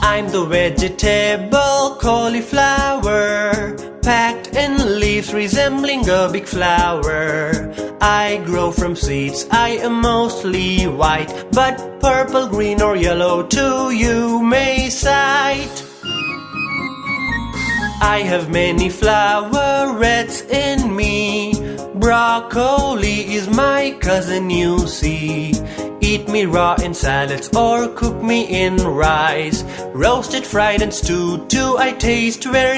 I'm the vegetable cauliflower, packed in leaves resembling a big flower. I grow from seeds, I am mostly white, but purple, green or yellow too you may sight. I have many flowerets in me. Broccoli is my cousin, you see. Eat me raw in salads or cook me in rice. Roasted, fried and stewed too, I taste very